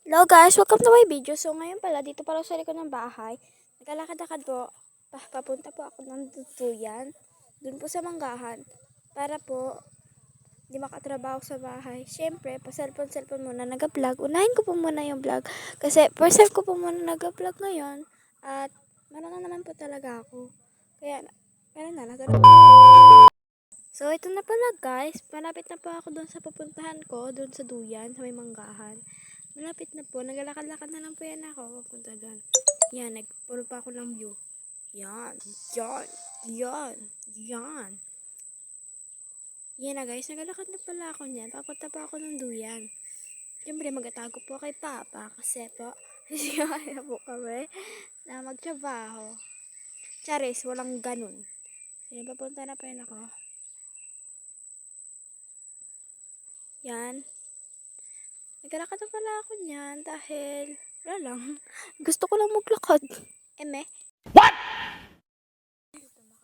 Hello guys, welcome to my video. So ngayon pala, dito pala sa likod ng bahay, naglalakad-lakad po, papunta po ako ng Duyan, dun po sa Manggahan, para po di makatrabaho sa bahay. Siyempre, pa cellphone muna nag-vlog. Unahin ko po muna yung vlog, kasi first time ko po muna nag-vlog ngayon, at marunong naman po talaga ako. Kaya, So ito na pala guys, malapit na po ako dun sa pupuntahan ko, dun sa Duyan, sa may Manggahan. Malapit na po. Naglalakad-lakad na lang po yan ako. Papunta doon. Yan. Nagpuro pa ako ng view. Yan. Yan. Yan. Yan. Yan na guys. Naglalakad na pala ako niyan. Papunta pa ako ng Duyan. Siyempre magatago po kay Papa. Kasi po, kaya po kami na magtrabaho. Charis, walang ganun. Kaya papunta na pa yan ako. Yan. Naglalakad na pala ako niyan dahil wala lang. Gusto ko lang maglakad. Eme. What?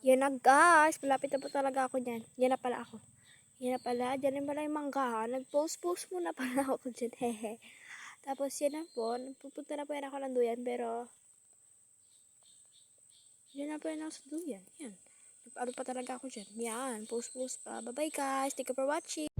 Yan na guys. Malapit na po talaga ako niyan. Yan na pala ako. Yan na pala. Diyan na pala yung Manggahan. Nag-post muna pala ako dyan. Hehe. Tapos yan na po. Pupunta na po yan ako ng Duyan. Pero yan na po yan ako sa Duyan. Yan. Ano pa talaga ako dyan. Yan. Post pa. Bye bye guys. Thank you for watching.